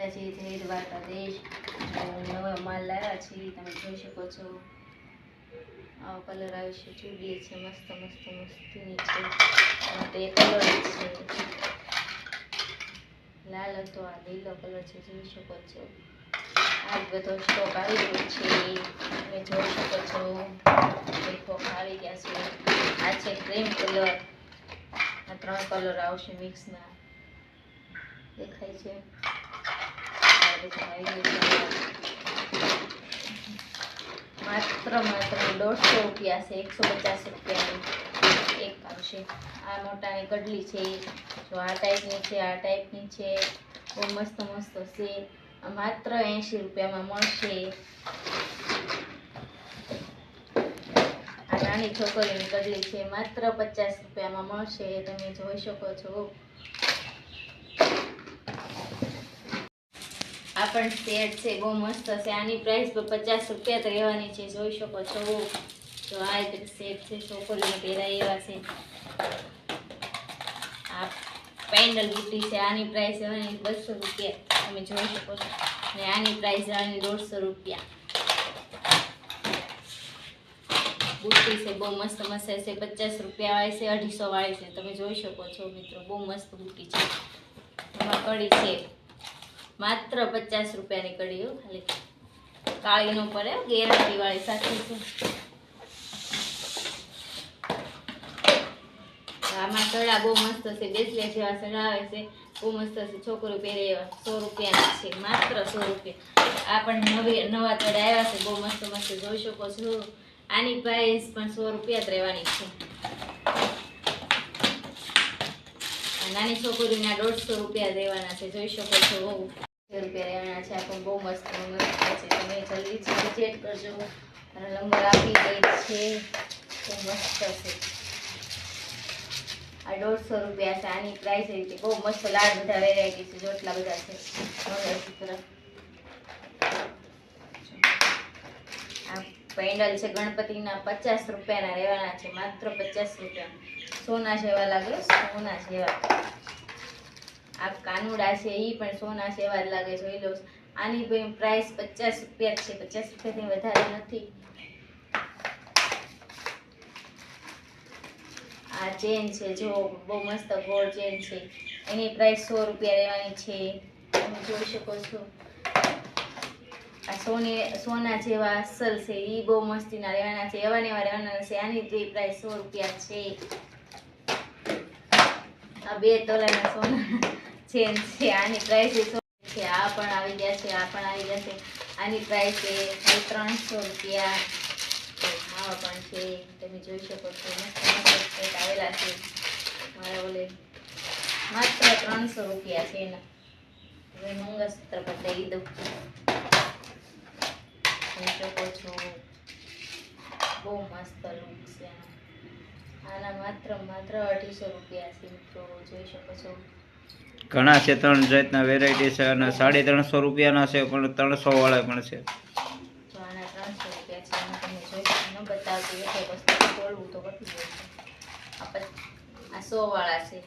માતાજી, જય દ્વારકાધીશ. નવા માલ લાવ્યા છીએ, તમે જોઈ શકો છો. આવો કલર આવે છે, ચૂડી છે, મસ્ત મસ્ત મસ્તીની છે. તે કલર છે લાલ હતો, આ લીલો કલર છે, જોઈ શકો છો. આ બધો સ્ટોક આવી ગયો છે, તમે જોઈ શકો છો. દેખો આવી ગયા છે. આ છે ક્રીમ કલર. આ 3 કલર આવશે મિક્સમાં, દેખાય છે. માત્ર 150 રૂપિયા છે, 150 રૂપિયાની એક આવશે. આ મોટાની કડલી છે, જો આ ટાઈપની છે, આ ટાઈપની છે, બહુ મસ્ત મસ્ત છે. આ માત્ર 80 રૂપિયામાં મળશે. આ નાની છોકરીની કડલી છે, માત્ર 50 રૂપિયામાં મળશે, તમે જોઈ શકો છો. આ પણ સેટ છે, બહુ મસ્ત છે. આની પ્રાઇસ 50 રૂપિયા તો રહેવાની છે, જોઈ શકો છો. તો આ સેટ છે, છોકરીને પહેરાય એવા છે. આ પેન્ડલ બુટી છે, આની પ્રાઇસ રહેવાની 200 રૂપિયા, તમે જોઈ શકો છો. અને આની પ્રાઇસ રહેવાની 150 રૂપિયા. બુટી છે, બહુ મસ્ત મસ્ત છે. 50 રૂપિયા વાળી છે, 250 વાળી છે, તમે જોઈ શકો છો મિત્રો. બહુ મસ્ત બુટી છે. એમાં કડી છે, માત્ર 50 રૂપિયાની કડીઓ. ખાલી કાળી નો પડે, ગેરંટી વાળી સાથે છે. આમાં સડા બહુ મસ્ત છે, બેસલેટ જેવા સડા આવે છે, બહુ મસ્ત છે. છોકરો પહેરે એવા 100 રૂપિયાના છે, માત્ર 100 રૂપિયા. આ પણ નવા સડા આવ્યા છે, બહુ મસ્ત મસ્ત, જોઈ શકો છો. આની પ્રાઇસ પણ 100 રૂપિયા જ રહેવાની છે. નાની છોકરીના 150 રૂપિયા દેવાના છે, જોઈ શકો છો. રૂપિયા રહેવાના છે. આ પણ બહુ મસ્ત મસ્ત છે, તમે જલ્દીથી ચેક કરજો. અને નંબર આપી દે છે, બહુ મસ્ત છે. આ 150 રૂપિયા છે. આની પ્રાઇસ એવી છે, બહુ મસ્ત લાડ બધા વેરાયટી છે, જો એટલા બધા છે. આ પેન્ડલ છે ગણપતિના, 50 રૂપિયાના રહેવાના છે, માત્ર 50 રૂપિયા. સોના જેવા લાગે, સોના જેવા. આ કાનુડા છે, એ પણ સોના જેવા જ લાગે, જોઈ લો. આની પ્રાઇસ 50 રૂપિયા છે, 50 રૂપિયાથી વધારે નથી. આ ચેન છે, જો બહુ મસ્ત ગોળ ચેન છે, એની પ્રાઇસ 100 રૂપિયા રહેવાની છે, તમે જોઈ શકો છો. આ સોના જેવા અસલ છે, એ બહુ મસ્તીના રહેવાના છે, એવા ને એવા રહેવાના છે. આની પ્રાઇસ 100 રૂપિયા છે. આ 2 તોલાના સોના ચેન છે, આની પ્રાઇસ 100 છે. આ પણ આવી ગયા છે, આ પણ આવી ગયા છે. આની પ્રાઇસ છે 300 રૂપિયા. આવા પણ છે, તમે જોઈ શકો છો. મસ્ત આવેલા છે મારા ઓલે, માત્ર 300 રૂપિયા છે એના. હવે મંગળસૂત્ર પર દઈ દઉં, જોઈ શકો છો. બહુ મસ્ત લુક છે આના. માત્ર 250 રૂપિયા છે મિત્રો, જોઈ શકો છો. ઘણા છે, 3 જાતના વેરાયટી છે, અને 350 રૂપિયાના છે, પણ 300 વાળા પણ છે. તો આના 300 રૂપિયા છે. તમે જોઈ ન બતાવતી એક વસ્તુ ખોલવું તો કેટલું હોય છે. આ 100 વાળા છે,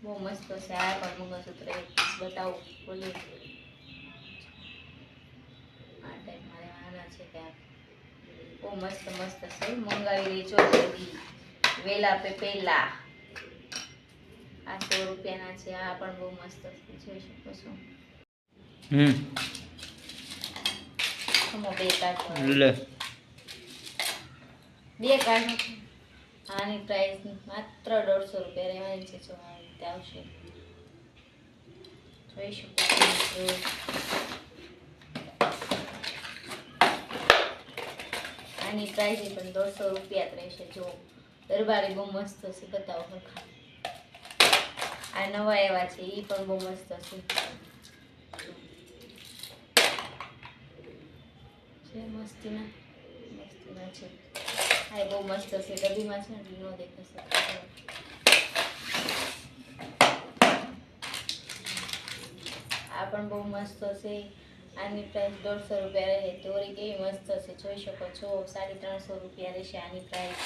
બહુ મસ્ત છે. આ પણ મંગળસૂત્ર એક પીસ બતાવું, ખોલી. આ ટાઈપમાં રહેવાના છે ત્યાં, બહુ મસ્ત મસ્ત છે. મંગાવી લેજો જલ્દી, વેલા પે પહેલા. આ 100 રૂપિયાના છે. આ પણ બહુ મસ્ત છે, જોઈ શકો છો. બે કાઢો. આની પ્રાઇસ માત્ર 150 રૂપિયા રહેવાની છે. જો આ રીતે આવશે, જોઈ શકો છો. આની પ્રાઇસ પણ 150 રૂપિયા જ રહેશે. જો દરબારી બહુ મસ્ત છે, બતાવો હરખા. આ નવા એવા છે, એ પણ બહુ મસ્ત છે. મસ્તીના છે. આ બહુ મસ્ત છે, ડબ્બીમાં છે ને ન દેખાશે. આ પણ બહુ મસ્ત છે. આની પ્રાઇસ 150 રૂપિયા રહે. તોરી કેવી મસ્ત છે, જોઈ શકો છો. 350 રૂપિયા રહેશે આની પ્રાઇસ.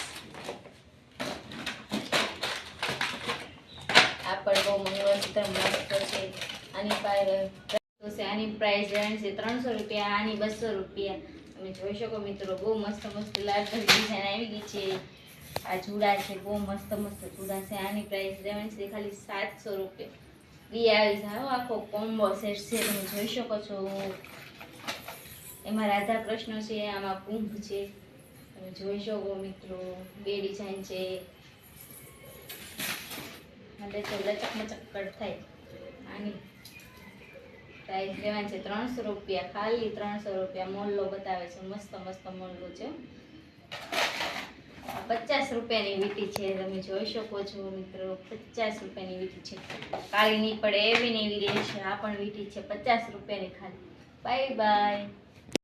આ પણ બહુ મંગળસૂત્ર મસ્ત છે. આની પ્રાઇસ છે. આની પ્રાઇસ રહેવાની છે 300 રૂપિયા, આની 200 રૂપિયા. તમે જોઈ શકો મિત્રો, બહુ મસ્ત મસ્ત લાડવાની ડિઝાઇન આવી ગઈ છે. આ જુડા છે, બહુ મસ્ત મસ્ત જુડા છે. આની પ્રાઇસ રહેવાની છે ખાલી 700 રૂપિયા. બી આવી જાવ, આખો કોમ્બો સેટ છે, તમે જોઈ શકો છો. એમાં રાધા કૃષ્ણ છે, આમાં કુંભ છે, તમે જોઈ શકો મિત્રો. બે ડિઝાઇન છે, એટલે તો લચક મચક કટ થાય. આની પ્રાઇસ લેવાની છે 300 રૂપિયા, ખાલી 300 રૂપિયા. મોલ્લો બતાવે છે, મસ્ત મસ્ત મોલ્લો છે. આ 50 રૂપિયાની વીટી છે, તમે જોઈ શકો છો મિત્રો. 50 રૂપિયાની વીટી છે, કાળી નહીં પડે એવી ને એવી રહેશે. આ પણ વીટી છે 50 રૂપિયાની ખાલી. Bye bye.